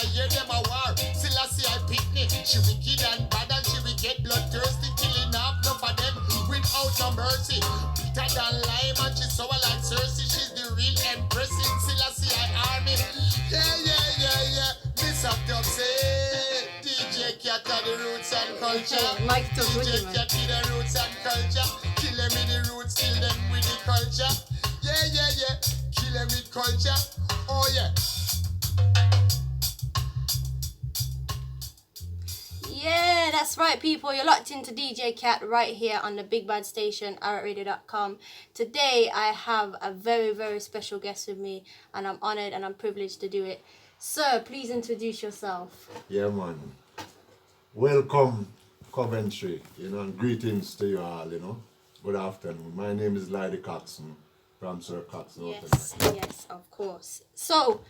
I hear them a war. Still I see I pick me. She wicked and bad and she will get bloodthirsty, killing off enough of them without no mercy. Bitter than lime and she's sour like Cersei. She's the real empress in Still I see I army. Yeah. Miss up to say DJ Kat are the roots and culture. Mike to DJ Kat is the roots and culture. Kill them with the roots, kill them with the culture. Yeah. Kill them with culture. Oh yeah. Yeah, that's right, people. You're locked into DJ Kat right here on the Big Bad Station, arratradio.com. Today, I have a very, very special guest with me, and I'm honored and I'm privileged to do it. Sir, please introduce yourself. Yeah, man. Welcome, Coventry, and greetings to you all, Good afternoon. My name is Lady Coxsone from Sir Coxsone. Yes, of course. So,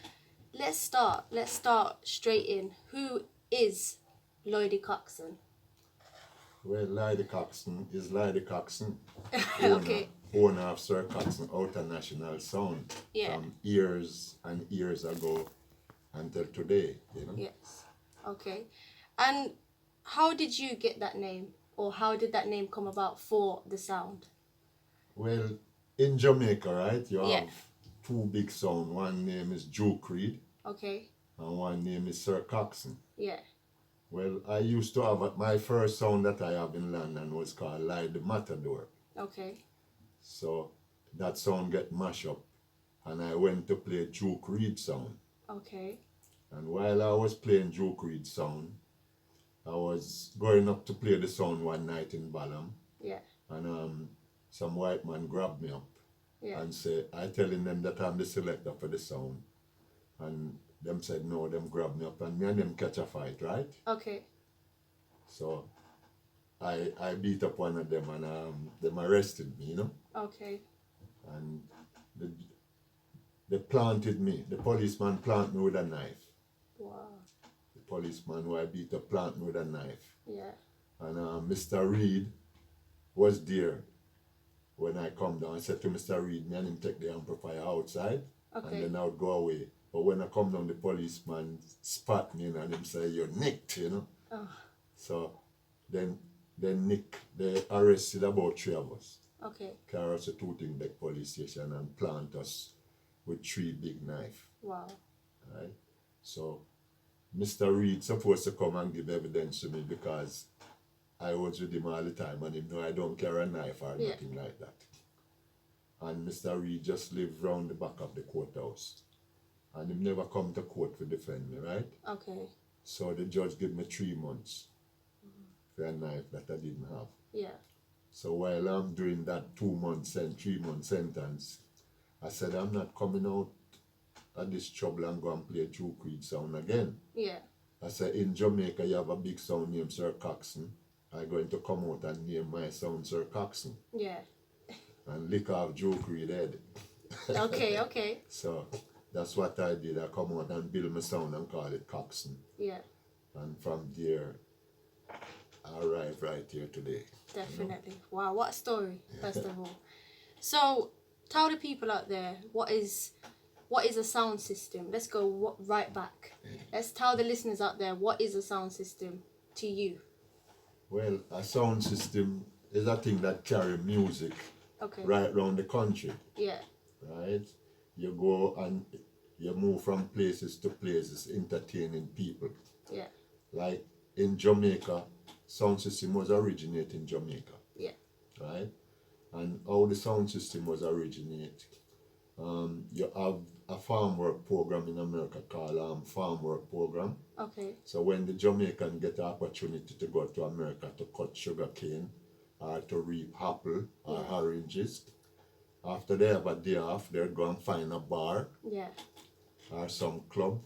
let's start straight in. Who is Lady Coxsone? Well, Lady Coxsone is Lady Coxsone, Okay. owner of Sir Coxsone International Sound, Yeah. from years and years ago until today, Yes. Okay. And how did you get that name? Or how did that name come about for the sound? Well, in Jamaica, right, you Yeah. have two big sound. One name is Duke Reed Okay. and one name is Sir Coxsone. Yeah. Well, I used to have my first sound that I have in London was called Light the Matador. Okay. So that sound get mashed up and I went to play Duke Reed sound. Okay. And while I was playing Duke Reed sound, I was going up to play the sound one night in Balham. Yeah. And some white man grabbed me up Yeah. and I telling them that I'm the selector for the sound. And them said no, them grabbed me up and me and them catch a fight, right? Okay. So I beat up one of them and them arrested me, Okay. And they planted me. The policeman planted me with a knife. Wow. The policeman who I beat up planted me with a knife. Yeah. And Mr. Reed was there when I come down. I said to Mr. Reed, me and him take the amplifier outside Okay. and then I would go away. But when I come down, the policeman spot me and him say, you're nicked, Oh. So then Nick, they arrested about 3 of us. Okay. Carry us to Tooting police station and plant us with 3 big knives. Wow. Right? So Mr. Reed supposed to come and give evidence to me because I was with him all the time and him know I don't carry a knife or nothing like that. And Mr. Reed just lived round the back of the courthouse. And him never come to court to defend me, right? Okay. So the judge gave me 3 months for a knife that I didn't have. Yeah. So while I'm doing that 2-month and 3-month sentence, I said I'm not coming out of this trouble and go and play Duke Reed sound again. Yeah. I said in Jamaica you have a big sound named Sir Coxsone. I'm going to come out and name my sound Sir Coxsone. Yeah. And lick off Duke Reed head. Okay. So that's what I did. I come out and build my sound and call it Coxsone. Yeah. And from there, I arrived right here today. Definitely. Wow, what a story, first of all. So, tell the people out there, what is a sound system? Let's go right back. Let's tell the listeners out there, what is a sound system to you? Well, a sound system is a thing that carry music right around the country. Yeah. Right? You go and you move from places to places, entertaining people. Yeah. Like in Jamaica, sound system was originated in Jamaica. Yeah. Right? And how the sound system was originated, you have a farm work program in America called Farm Work Program. Okay. So when the Jamaican get the opportunity to go to America to cut sugar cane or to reap apple or oranges, after they have a day off, they'll go and find a bar or some club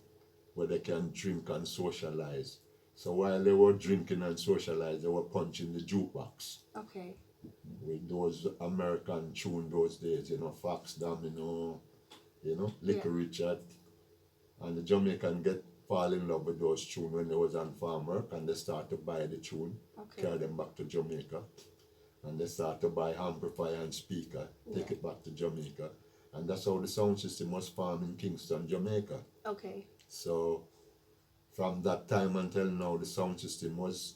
where they can drink and socialize. So while they were drinking and socializing, they were punching the jukebox. Okay. With those American tune those days, Fox Domino, Little Richard. And the Jamaican fall in love with those tunes when they was on farm work and they start to buy the tune, carry them back to Jamaica. And they start to buy amplifier and speaker, take it back to Jamaica. And that's how the sound system was formed in Kingston, Jamaica. Okay. So from that time until now, the sound system was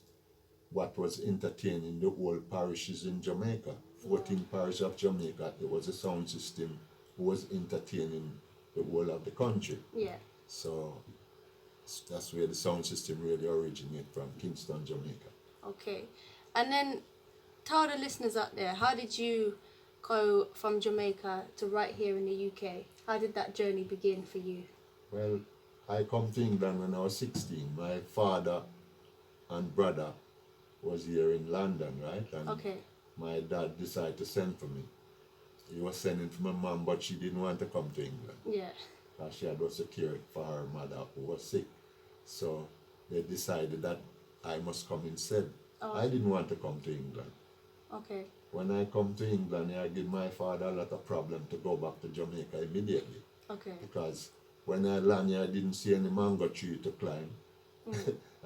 what was entertaining the whole parishes in Jamaica. 14 parishes of Jamaica, it was a sound system who was entertaining the whole of the country. Yeah. So that's where the sound system really originated from, Kingston, Jamaica. Okay. And then tell the listeners out there, how did you go from Jamaica to right here in the UK? How did that journey begin for you? Well, I come to England when I was 16. My father and brother was here in London, right? And Okay. my dad decided to send for me. He was sending for my mom, but she didn't want to come to England. Yeah. She had also cared for her mother who was sick. So they decided that I must come instead. Oh. I didn't want to come to England. Okay. When I come to England, I give my father a lot of problem to go back to Jamaica immediately. Okay. Because when I land here, I didn't see any mango tree to climb.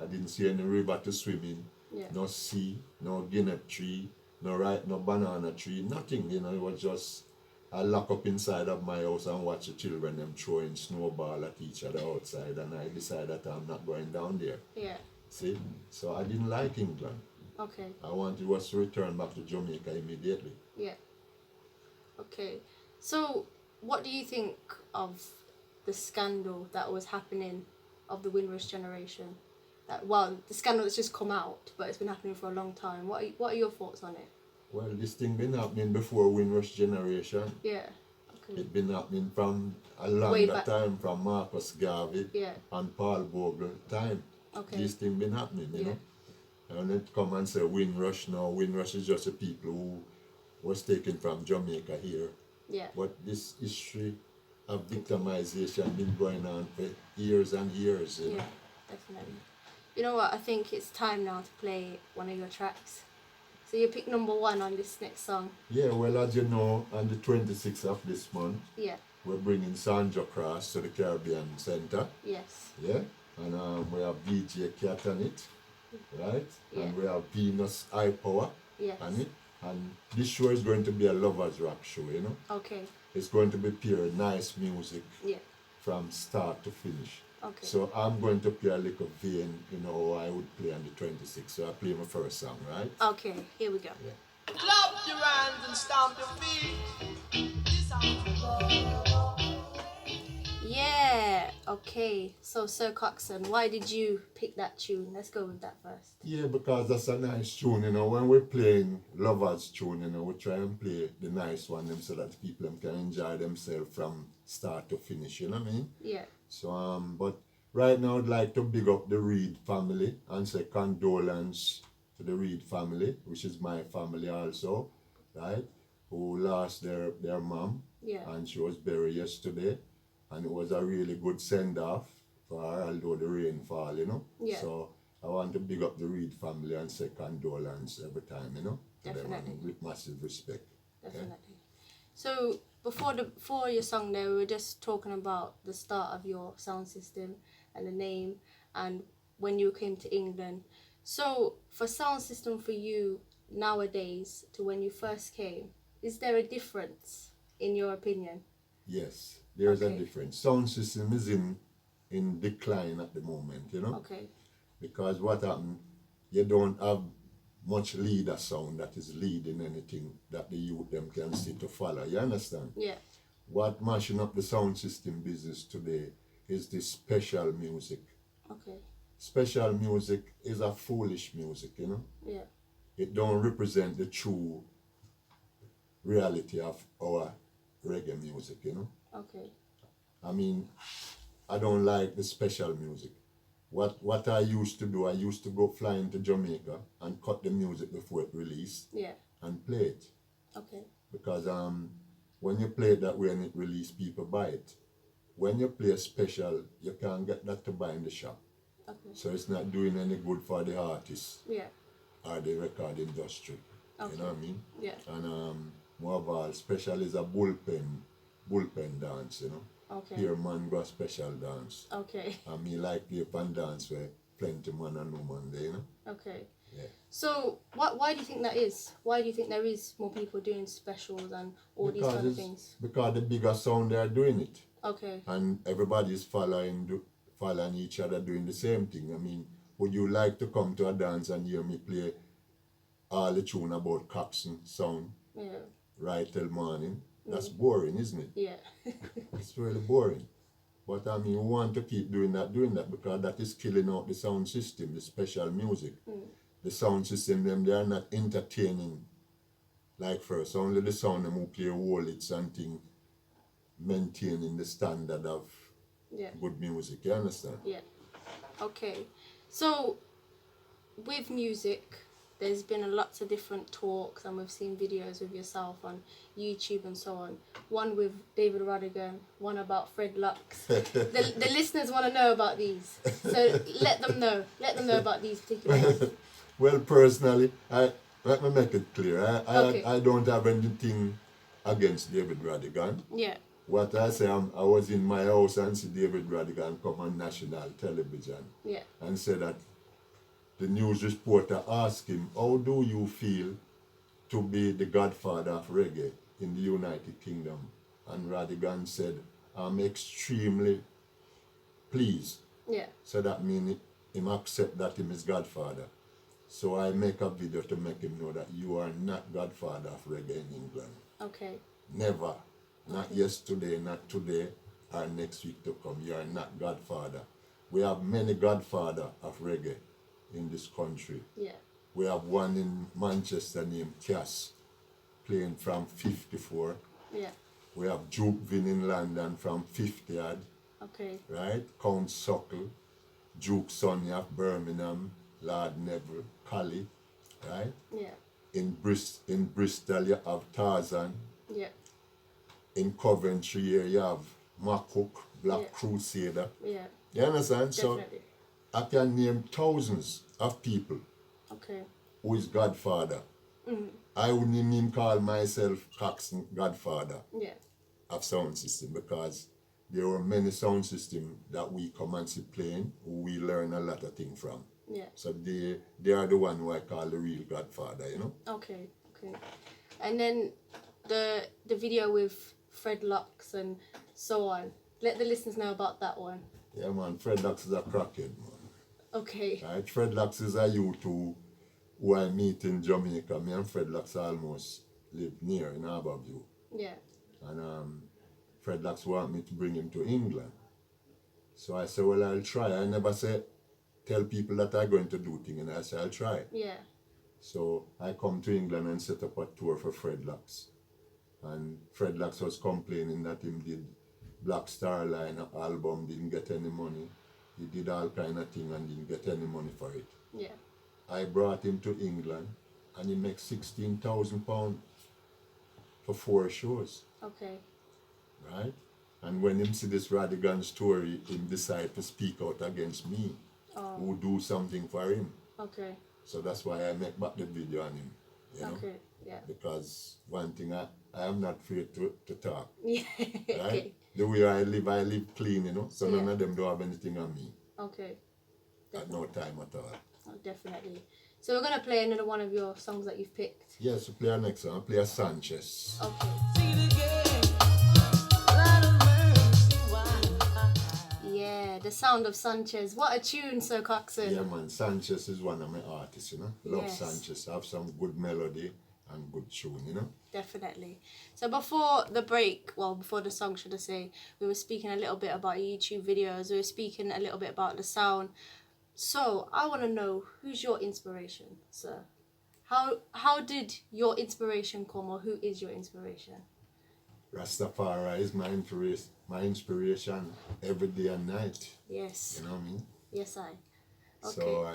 I didn't see any river to swim in. Yeah. No sea, no guinea tree, no banana tree, nothing. You know, it was just I lock up inside of my house and watch the children them throwing snowball at each other outside, and I decided that I'm not going down there. Yeah. See, so I didn't like England. Okay. I wanted was to return back to Jamaica immediately. Yeah. Okay. So, what do you think of the scandal that was happening of the Windrush generation? Well, the scandal that's just come out, but it's been happening for a long time. What are your thoughts on it? Well, this thing been happening before Windrush generation. Yeah. Okay. It been happening from a Way longer back. time, from Marcus Garvey Yeah. and Paul Bogle time. Okay. This thing been happening, you Yeah. know. And it come and say Windrush now. Windrush is just the people who was taken from Jamaica here. Yeah. But this history of victimization been going on for years and years. You know? Yeah, definitely. You know what? I think it's time now to play one of your tracks. So you pick number 1 on this next song. Yeah, well, as you know, on the 26th of this month, Yeah. we're bringing Sandra Cross to the Caribbean Center. Yes. Yeah, and we have DJKat on it, right? Yeah. And we have Venus High Power Yes. on it. And this show is going to be a lovers rock show, you know. Okay. It's going to be pure nice music Yeah. from start to finish. Okay. So I'm going to play a little vein, you know, I would play on the 26th. So I play my first song, right? Okay. Here we go. Yeah. Clap your hands and stomp your feet. Yeah. Okay. So Sir Coxsone, why did you pick that tune? Let's go with that first. Yeah, because that's a nice tune, you know. When we're playing lovers tune, you know, we try and play the nice one them so that people can enjoy themselves from start to finish, you know what I mean? Yeah. So, but right now I'd like to big up the Reed family and say condolence to the Reed family, which is my family also, right? Who lost their mom. Yeah. And she was buried yesterday. And it was a really good send-off for her, although the rain fall, you know? Yeah. So I want to big up the Reed family and say condolence every time, you know? To them, Definitely. and with massive respect. Definitely. So before your song there, we were just talking about the start of your sound system and the name and when you came to England. So for sound system for you nowadays to when you first came, is there a difference in your opinion? Yes, there's Okay. a difference. Sound system is in decline at the moment, you know? Okay. Because what happened, you don't have much leader sound that is leading anything that the youth them can see to follow. You understand? Yeah. What mashing up the sound system business today is this special music. Okay. Special music is a foolish music, you know? Yeah. It don't represent the true reality of our reggae music, you know? Okay. I mean, I don't like the special music. What I used to do, I used to go fly into Jamaica and cut the music before it released Yeah. and play it. Okay. Because when you play it that way and it release, people buy it. When you play a special, you can't get that to buy in the shop. Okay. So it's not doing any good for the artist Yeah. or the record industry. Okay. You know what I mean? Yeah. And more of all, special is a bullpen dance, you know. Okay. Here man go a special dance. Okay. And me like play pan dance where plenty man and woman there, you know. Okay. Yeah. So why do you think that is? Why do you think there is more people doing specials and all these kind of things? Because the bigger sound they are doing it. Okay. And everybody's following following each other doing the same thing. I mean, would you like to come to a dance and hear me play all the tune about Coxsone sound right till morning? That's boring, isn't it? Yeah. It's really boring. But I mean, we want to keep doing that because that is killing out the sound system, the special music. The sound system, they are not entertaining like first. Only the sound them who play wallets and things maintaining the standard of good music. You understand? Yeah. Okay. So, with music, there's been lots of different talks, and we've seen videos of yourself on YouTube and so on. One with David Rodigan, one about Fred Lux. The listeners want to know about these, so let them know about these particular ones. Well, personally, let me make it clear. Okay. I don't have anything against David Rodigan. Yeah. What I say, I was in my house and see David Rodigan come on national television and say that the news reporter asked him, how do you feel to be the godfather of reggae in the United Kingdom? And Rodigan said, I'm extremely pleased. Yeah. So that means him accept that him is godfather. So I make a video to make him know that you are not godfather of reggae in England. Okay. Never. Not yesterday, not today, or next week to come. You are not godfather. We have many godfather of reggae in this country. Yeah. We have one in Manchester named Cass, playing from 54. Yeah. We have Duke Vin in London from 50th. Okay. Right? Count Suckle, Duke Sonny of Birmingham, Lord Neville, Collie, right? Yeah. In Bristol you have Tarzan. Yeah. In Coventry here you have Makuk, Black Crusader. Yeah. You understand? Definitely. So I can name thousands of people who is godfather. I wouldn't even call myself Coxsone godfather of sound system, because there were many sound systems that we come and see playing who we learn a lot of things from. Yeah. So they are the one who I call the real godfather, you know? Okay. And then the video with Fred Lux and so on. Let the listeners know about that one. Yeah, man, Fred Lux is a crackhead, man. Okay. Right, Fred Lux is a youth who I meet in Jamaica. Me and Fred Lux almost live near in Harborview. Yeah. And Fred Lux want me to bring him to England. So I said, well, I'll try. I never say, tell people that I'm going to do things, and I said, I'll try. Yeah. So I come to England and set up a tour for Fred Lux. And Fred Lux was complaining that him did Black Star Line album, didn't get any money. He did all kind of thing and didn't get any money for it. Yeah. I brought him to England and he makes £16,000 for 4 shows. Okay. Right? And when him see this Rodigan story, him decide to speak out against me. Who do something for him. Okay. So that's why I make back the video on him. You know? Okay. Yeah. Because one thing, I am not afraid to talk. Yeah. Right? Okay. The way I live clean, you know. So none of them don't have anything on me. Okay. At no time at all. Oh, definitely. So we're gonna play another one of your songs that you've picked. Yes, we play our next one. I play a Sanchez. Okay. Yeah, the sound of Sanchez. What a tune, Sir Coxsone. Yeah, man. Sanchez is one of my artists, you know. Love Yes. Sanchez. Have some good melody and good tune, you know. Definitely. So before the break, well, before the song, should I say, we were speaking a little bit about YouTube videos. We were speaking a little bit about the sound. So I want to know, who's your inspiration, sir? How did your inspiration come, or who is your inspiration? Rastafari is my inspiration every day and night. Yes. You know what I mean? Yes, I. Okay. So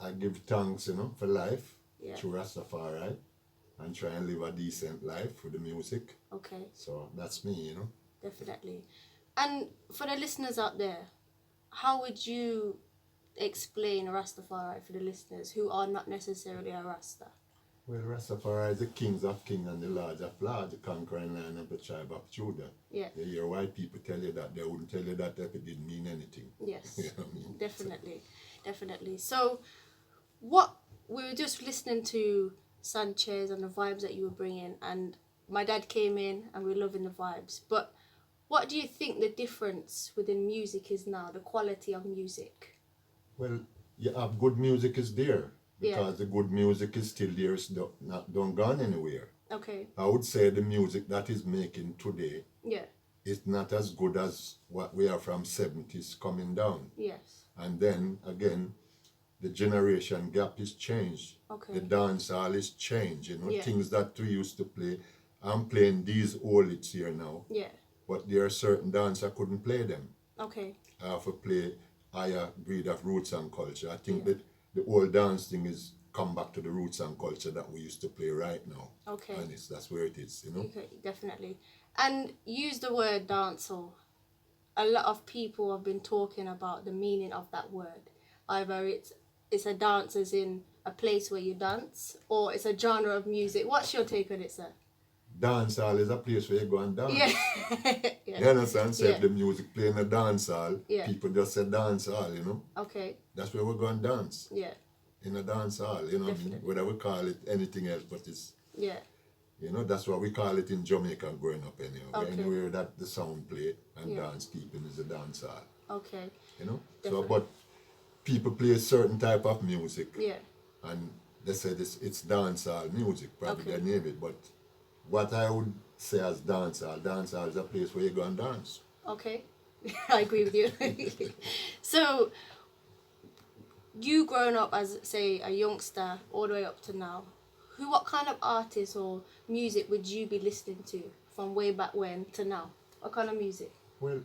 I give thanks, you know, for life through Rastafari, and try and live a decent life with the music. Okay. So that's me, you know. Definitely. And for the listeners out there, how would you explain Rastafari for the listeners who are not necessarily a Rasta? Well, Rastafari is the kings of kings and the lords of lords, the conquering lion of the tribe of Judah. Yeah. You hear white people tell you that, they wouldn't tell you that if it didn't mean anything. Yes. You know what I mean? Definitely. So, what we were just listening to Sanchez and the vibes that you were bringing, and my dad came in and we were loving the vibes. But What do you think the difference within music is now, the quality of music? Well, you have good music is there because the good music is still there. It's not don't gone anywhere. Okay. I would say the music that is making today Yeah. is not as good as what we are from 70s coming down. Yes. And then again, the generation gap is changed. Okay. The dance hall is changed. You know, Yeah. things that we used to play. I'm playing these old hits here now, Yeah. but there are certain dance I couldn't play them. Okay. I have to play higher breed of roots and culture. I think Yeah. that the old dance thing is come back to the roots and culture that we used to play right now. Okay. And that's where it is, you know. Okay, definitely. And use the word dancehall. A lot of people have been talking about the meaning of that word. Either it's a dance as in a place where you dance, or it's a genre of music. What's your take on it, sir? Dance hall is a place where you go and dance. Yeah. Yeah. You understand? So Yeah. if the music playing a dance hall, Yeah. people just say dance hall, you know. Okay. That's where we go and dance. Yeah. In a dance hall, you know what I mean? Definitely. Whether we call it anything else, but it's, Yeah. you know, that's what we call it in Jamaica growing up anyway. Okay. Anywhere that the sound play and Yeah. dance keeping is a dance hall, Okay. you know. Definitely. So, but people play a certain type of music Yeah. and they say it's dance hall music, probably Okay. they name it. But what I would say as dance hall is a place where you go and dance. Okay. I agree with you. So, you growing up as, say, a youngster all the way up to now, what kind of artists or music would you be listening to from way back when to now? What kind of music? Well,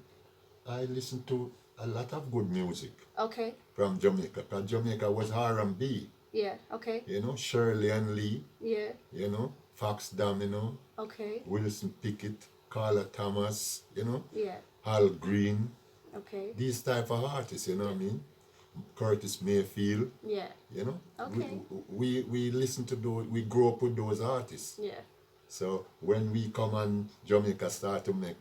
I listen to a lot of good music Okay. from Jamaica, because Jamaica was R&B, Yeah. Okay. you know, Shirley and Lee, Yeah. you know, Fox Domino, Okay. Wilson Pickett, Carla Thomas, you know, Yeah. Hal Green, Okay. these type of artists, you know what I mean? Curtis Mayfield, Yeah. you know. Okay. We listen to those, we grow up with those artists. Yeah. So when we come and Jamaica start to make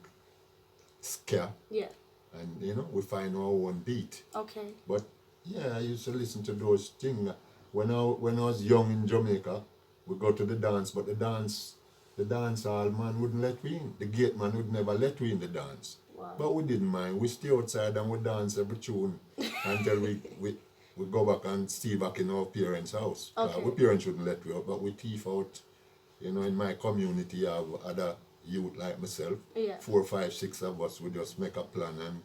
ska, Yeah. and you know, we find our own beat. Okay. But yeah, I used to listen to those things. When I was young in Jamaica, we go to the dance, but the dance hall man wouldn't let we in. The gate man would never let we in the dance. Wow. But we didn't mind. We stay outside and we dance every tune until we go back and stay back in our parents' house. Okay. Our parents wouldn't let we out, but we thief out. You know, in my community, I have other youth like myself. Yeah. 4, 5, 6 of us. We just make a plan and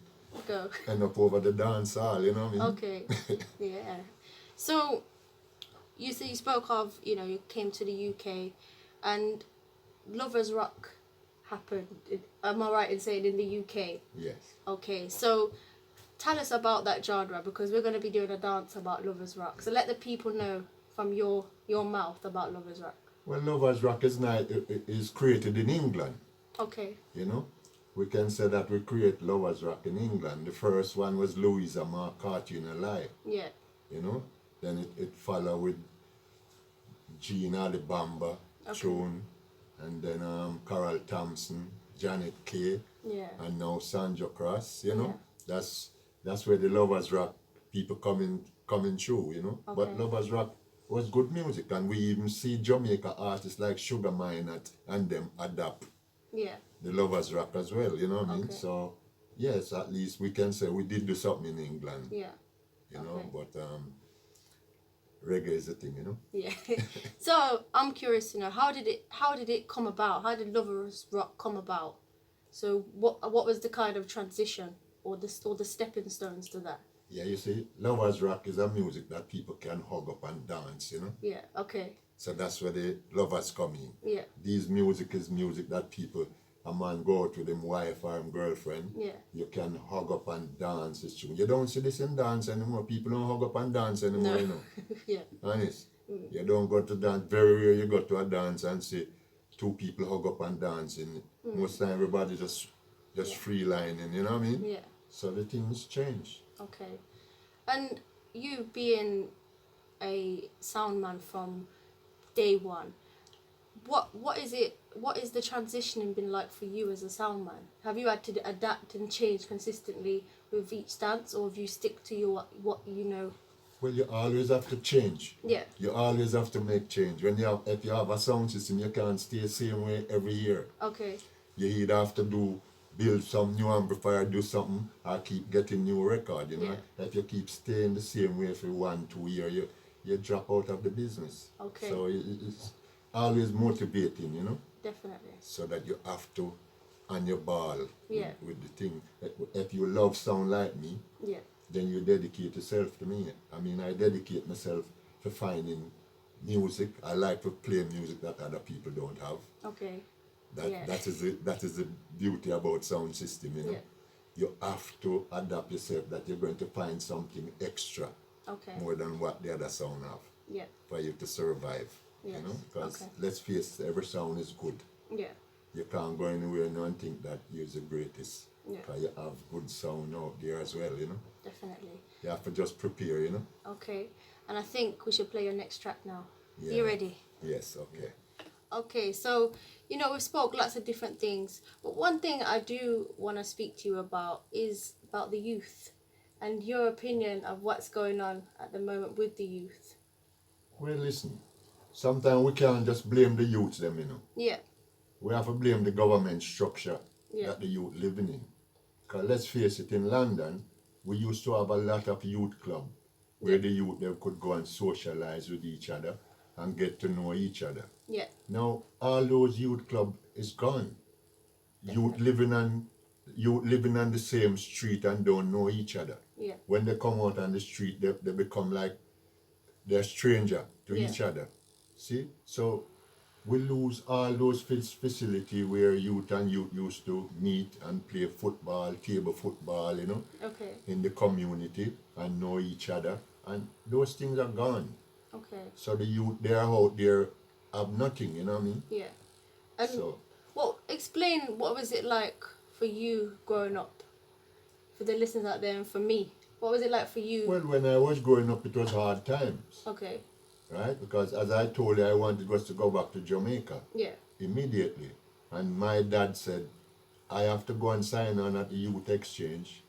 Go. end up over the dance hall. You know what I mean? Okay. Yeah. So, you spoke of, you came to the UK, and Lovers Rock happened. Am I right in saying in the UK? Yes. Okay. So, tell us about that genre, because we're going to be doing a dance about Lovers Rock. So let the people know from your mouth about Lovers Rock. Well, Lovers Rock is created in England. Okay. You know, we can say that we create Lovers Rock in England. The first one was Louisa Mark Cartoon Alive. Yeah. You know, then it followed with Gina the Bamba tune, and then Carol Thompson, Janet Kay, Yeah. and now Sandra Cross. You know, Yeah. that's where the Lovers Rock people coming through. You know, but Okay. Lovers Rock was good music, and we even see Jamaica artists like Sugar Minott and them adapt Yeah. the Lovers Rock as well, you know what I mean? Okay. So, yes, at least we can say we did do something in England, Yeah. you know, Okay. but reggae is the thing, you know? Yeah. So I'm curious to know, how did it come about? How did Lovers Rock come about? So what was the kind of transition or the stepping stones to that? Yeah, you see, Lovers Rock is a music that people can hug up and dance, you know? Yeah. Okay. So that's where the lovers come in. Yeah. These music is music that a man go out with him wife or him girlfriend. Yeah. You can hug up and dance this tune. You don't see this in dance anymore. People don't hug up and dance anymore, No. you know? Yeah. Honest. You don't go to dance. Very rare you go to a dance and see two people hug up and dancing. Most time everybody just free lining, you know what I mean? Yeah. So the things change. Okay. And you being a sound man from day one, what is the transitioning been like for you as a sound man? Have you had to adapt and change consistently with each dance, or have you stick to your what you know? Well, you always have to change. Yeah. You always have to make change. If you have a sound system, you can't stay the same way every year. Okay. You either have to do build some new amplifier, do something, or keep getting new record, you know. Yeah. If you keep staying the same way for 1-2 years, you drop out of the business. Okay. So it's always motivating, you know, Definitely. so that you have to on your ball Yeah. with the thing. If you love sound like me, Yeah. then you dedicate yourself to me. I mean, I dedicate myself to finding music. I like to play music that other people don't have. Okay. That Yeah. that is the beauty about sound system, you know. Yeah. You have to adapt yourself that you're going to find something extra Okay. more than what the other sound have Yeah. for you to survive. Yes. You know, because Okay. let's face it, every sound is good. Yeah. You can't go anywhere now and think that you're the greatest. Yeah. Because you have good sound out there as well, you know. Definitely. You have to just prepare, you know. Okay. And I think we should play your next track now. Yeah. You ready? Yes, okay. Okay, so we spoke lots of different things, but one thing I do want to speak to you about is about the youth and your opinion of what's going on at the moment with the youth. Well, listen, sometimes we can't just blame the youth them, you know. Yeah. We have to blame the government structure Yeah. that the youth living in. Because let's face it, in London, we used to have a lot of youth club where Yeah. the youth they could go and socialize with each other and get to know each other. Yeah. Now, all those youth club is gone. Youth living on the same street and don't know each other. Yeah. When they come out on the street, they become like they're stranger to Yeah. each other. See? So we lose all those facility where youth and youth used to meet and play football, table football, you know, Okay. in the community and know each other. And those things are gone. Okay. So the youth, they are out there have nothing, you know what I mean? Yeah. And So, well, explain what was it like for you growing up, for the listeners out there and for me. What was it like for you? well, when I was growing up, it was hard times, Okay. right? Because as I told you, I wanted was to go back to Jamaica Yeah. immediately. And my dad said, I have to go and sign on at the youth exchange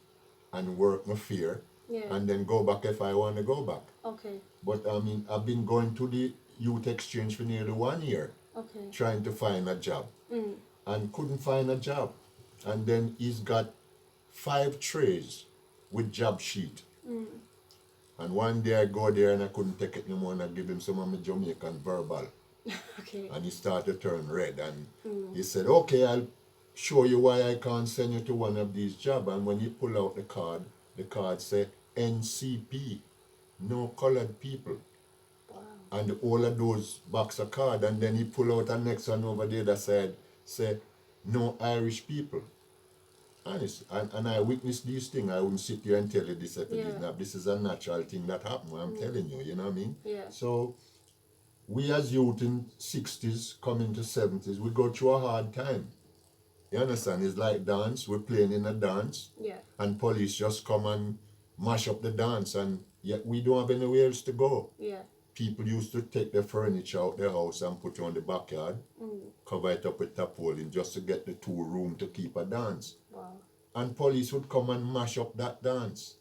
and work my fear Yeah. and then go back if I want to go back. Okay. But I mean, I've been going to the youth exchange for nearly 1 year Okay. trying to find a job and couldn't find a job. And then he's got 5 trays with job sheet. And one day I go there and I couldn't take it no more and I give him some of my Jamaican verbal. Okay. And he started to turn red and he said, okay, I'll show you why I can't send you to one of these jobs. And when he pull out the card said NCP, no colored people. Wow. And all of those box of card, and then he pull out a next one over the other side, say, no Irish people. Honest, and I witnessed these things. I wouldn't sit here and tell you this if it is Yeah. not. This is a natural thing that happened. I'm telling you, you know what I mean? Yeah. So we as youth in 60s, coming to 70s, we go through a hard time. You understand? It's like dance. We're playing in a dance, Yeah. and police just come and mash up the dance, and yet we don't have anywhere else to go. Yeah. People used to take their furniture out their house and put it on the backyard, cover it up with tarpaulin just to get the 2 room to keep a dance. Wow. And police would come and mash up that dance.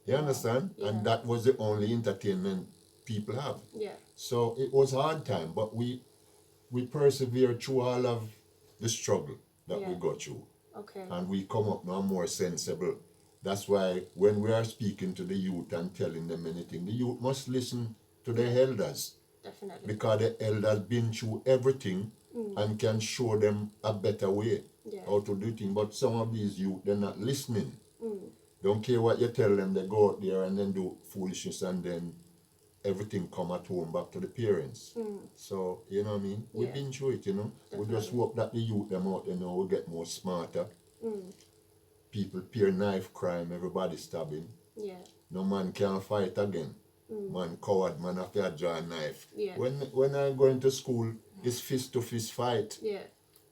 You understand? Yeah. And that was the only entertainment people have. Yeah. So it was hard time, but we persevered through all of the struggle that we Yeah. go through. Okay. And we come up now more sensible. That's why when we are speaking to the youth and telling them anything, the youth must listen to the elders, Definitely. because the elders been through everything and can show them a better way Yeah. how to do things. But some of these youth, they're not listening. Don't care what you tell them, they go out there and then do foolishness and then everything come at home back to the parents. So, you know what I mean? We've Yeah. been through it, you know. We just hope that the youth them out there now will get more smarter. People peer knife crime, everybody stabbing. Yeah. No man can fight again. Man coward, man have to draw a knife. Yeah. When I go into school, it's fist to fist fight. Yeah.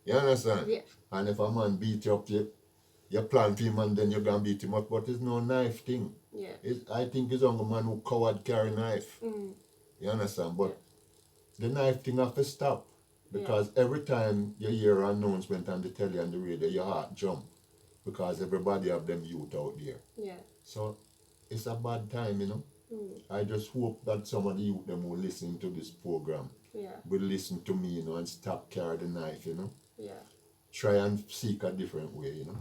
You understand? Yeah. And if a man beat you up, you plan for him and then you're gonna beat him up, but it's no knife thing. Yeah. I think it's only man who coward carry knife. You understand? But the knife thing have to stop. Because every time you hear an announcement on the telly and the radio, your heart jump. Because everybody have them youth out there. Yeah. So it's a bad time, you know. I just hope that some of the youth them will listen to this program Yeah. will listen to me, you know, and stop carrying the knife, you know. Yeah. try and seek a different way, you know.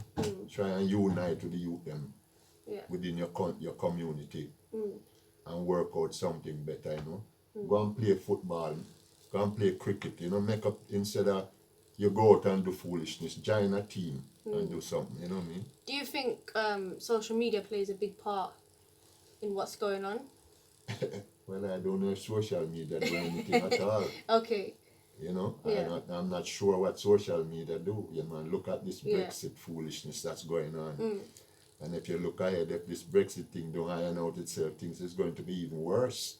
Try and unite with the youth them within your community and work out something better, you know. Go and play football, go and play cricket, you know, make up instead of you go out and do foolishness, join a team and do something, you know what I mean? Do you think social media plays a big part in what's going on? Well, I don't know if social media do anything at all. Okay. You know, Yeah. I'm not sure what social media do. You know, look at this Brexit foolishness that's going on. And if you look ahead, if this Brexit thing don't iron out itself, things is going to be even worse.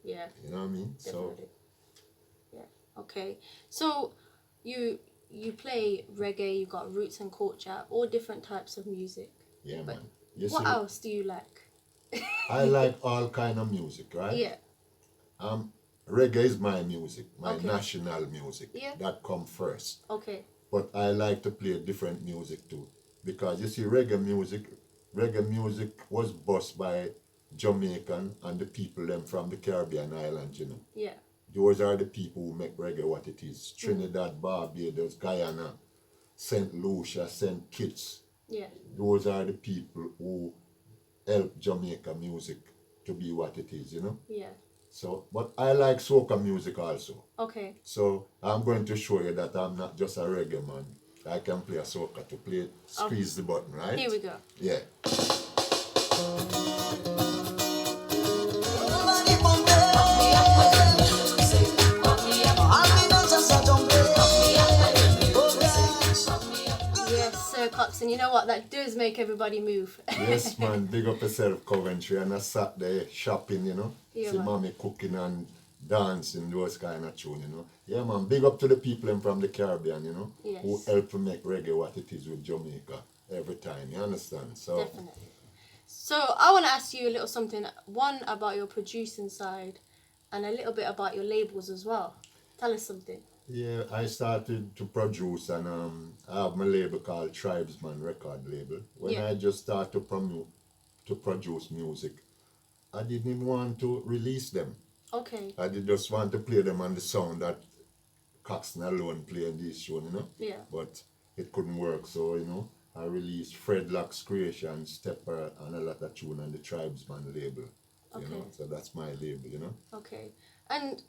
Yeah. You know what I mean? Definitely. Yeah. Okay. So you play reggae, you got roots and culture, all different types of music. Yeah, man. You What see, else do you like? I like all kind of music, right? Yeah. Reggae is my music, my Okay. national music. Yeah. That come first. Okay. But I like to play different music too. Because you see, reggae music was bossed by Jamaican and the people them from the Caribbean islands, you know. Yeah. Those are the people who make reggae what it is. Trinidad, Barbados, Guyana, St. Lucia, St. Kitts. Yeah. Those are the people who help Jamaica music to be what it is, you know. Yeah. So, but I like soca music also. Okay. So I'm going to show you that I'm not just a reggae man. I can play a soca to play, squeeze the button, right? Here we go. Yeah. Yes, Sir Coxsone, you know what? That does make everybody move. Yes, man. Big up yourself, Coventry. And I sat there shopping, you know. Yeah, See man. mommy cooking and dancing, those kind of tune, you know. Yeah, man. Big up to the people them from the Caribbean, you know. Yes. Who help to make reggae what it is with Jamaica every time. You understand? So, Definitely. So I want to ask you a little something. One about your producing side, and a little bit about your labels as well. Tell us something. yeah, I started to produce and I have my label called Tribesman Record Label. When Yeah. I just started to produce music, I didn't even want to release them. Okay. I did just want to play them on the sound that Coxsone alone playing this tune, you know. Yeah. But it couldn't work, so you know, I released Fred Locke's Creation, Stepper, and a lot of tune on the Tribesman label. You know, Okay. so that's my label, you know. Okay. And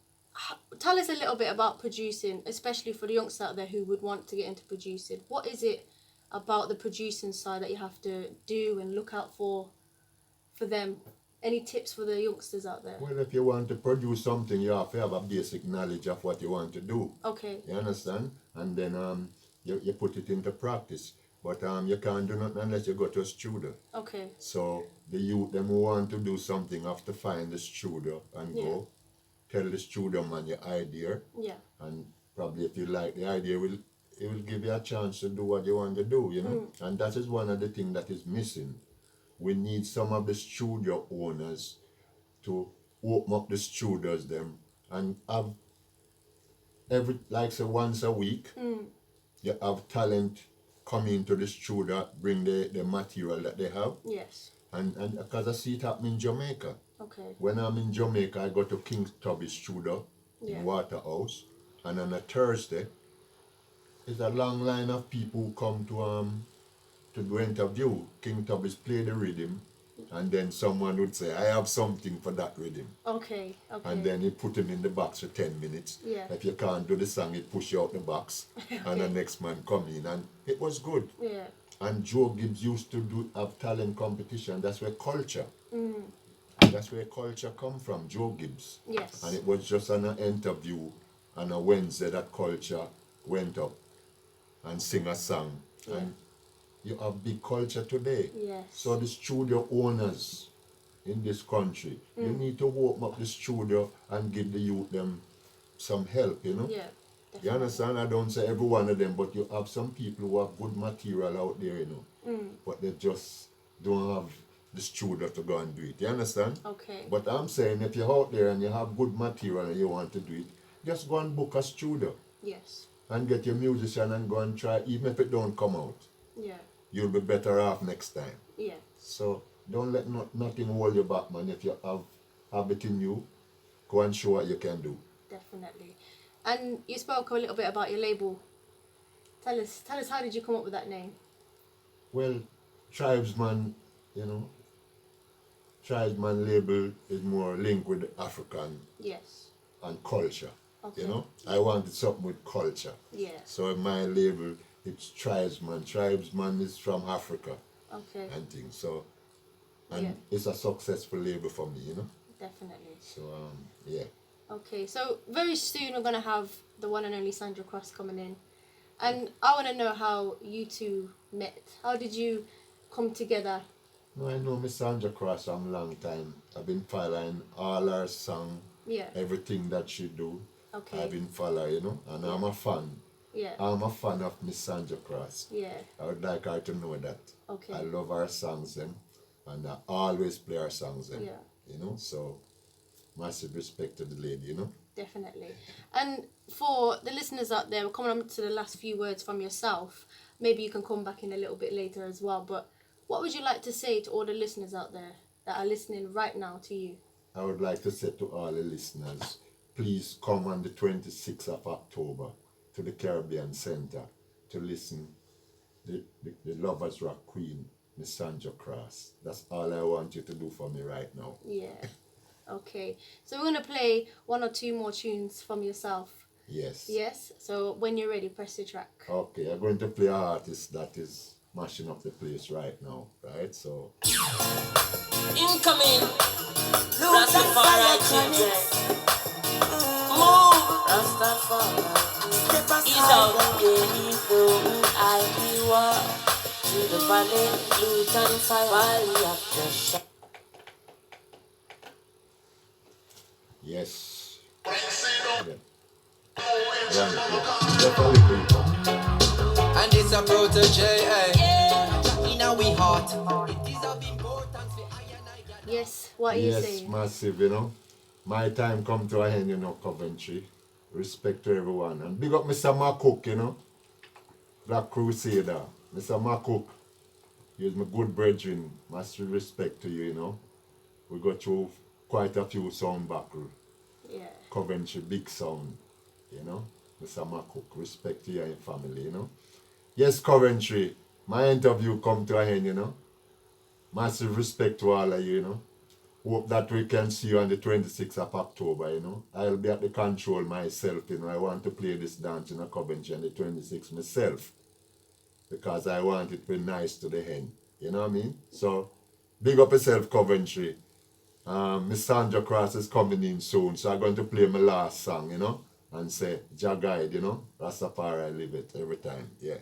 tell us a little bit about producing, especially for the youngsters out there who would want to get into producing. What is it about the producing side that you have to do and look out for them? Any tips for the youngsters out there? Well, if you want to produce something, you have to have a basic knowledge of what you want to do. Okay. You understand? And then you put it into practice. But you can't do nothing unless you go to a studio. Okay. So the youth them who want to do something have to find the studio and Yeah. go. Tell the studio man your idea. Yeah. And probably if you like the idea, it will give you a chance to do what you want to do, you know. And that is one of the things that is missing. We need some of the studio owners to open up the studios them and have say once a week you have talent come into the studio, bring the material that they have. Yes. And because I see it happen in Jamaica. Okay. When I'm in Jamaica, I go to King Tubby's studio Yeah. in Waterhouse, and on a Thursday, there's a long line of people who come to do interview. King Tubby's play the rhythm, and then someone would say, I have something for that rhythm. Okay. Okay. And then he put him in the box for 10 minutes. Yeah. If you can't do the song, he push you out the box, and the next man come in, and it was good. Yeah. And Joe Gibbs used to have talent competition. That's where culture. That's where culture come from, Joe Gibbs. Yes. And it was just an interview on a Wednesday that culture went up and sing a song. Yeah. And you have big culture today. Yes. So the studio owners in this country, you need to open up the studio and give the youth them some help, you know. Yeah. You Definitely. understand? I don't say every one of them, but you have some people who have good material out there, you know. But they just don't have the studio to go and do it. You understand? Okay. But I'm saying if you're out there and you have good material and you want to do it, just go and book a studio Yes. and get your musician and go and try, even if it don't come out. Yeah. You'll be better off next time. Yeah. So don't let nothing hold you back, man. If you have it in you, go and show what you can do. Definitely. And you spoke a little bit about your label. Tell us, how did you come up with that name? Well, tribesman, you know, tribesman label is more linked with African Yes. and culture. Okay. You know, I wanted something with culture. Yeah. So in my label, it's tribesman. Tribesman is from Africa Okay. and things. So, and Yeah. it's a successful label for me, you know. Definitely. So yeah. Okay, so very soon we're gonna have the one and only Sandra Cross coming in, and I want to know how you two met. How did you come together? No, I know Miss Sandra Cross from a long time. I've been following all her song, Yeah. everything that she do. Okay. I've been following, you know, and I'm a fan. Yeah. I'm a fan of Miss Sandra Cross. Yeah. I would like her to know that. Okay. I love her songs them, and I always play her songs them. Yeah. You know, so massive respect to the lady, you know. Definitely. And for the listeners out there, we're coming on to the last few words from yourself. Maybe you can come back in a little bit later as well. But what would you like to say to all the listeners out there that are listening right now to you? I would like to say to all the listeners, please come on the 26th of October to the Caribbean Center to listen the Lovers Rock Queen, Miss Sandra Cross. That's all I want you to do for me right now. Yeah. Okay. So we're going to play one or two more tunes from yourself. Yes. Yes? So when you're ready, press the track. Okay, I'm going to play an artist that is mashing up the place right now, right? So... Incoming! Rastafari children. Move! Rastafari. Ease out. I will walk to the valley, loot and fire, valley of the shadow. Yes. Yeah. Definitely. And it's a protege, in our heart. It is of importance for I and I gather. Yes, what are you Yes, saying? massive, you know. My time come to an end, you know, Coventry. Respect to everyone. And big up Mr. McCook, you know. Black Crusader. Mr. McCook. He's my good brethren. Massive respect to you, you know. We got through quite a few sound battle. Yeah. Coventry, big sound, you know. Mr. McCook. Respect to you and your family, you know. Yes, Coventry. My interview come to an end, you know. Massive respect to all of you, you know. Hope that we can see you on the 26th of October, you know. I'll be at the control myself, you know. I want to play this dance in a Coventry on the 26th myself. Because I want it to be nice to the end. You know what I mean? So, big up yourself, Coventry. Miss Sandra Cross is coming in soon, so I'm going to play my last song, you know. And say, Jah guide, you know. Rastafari live it every time, yeah.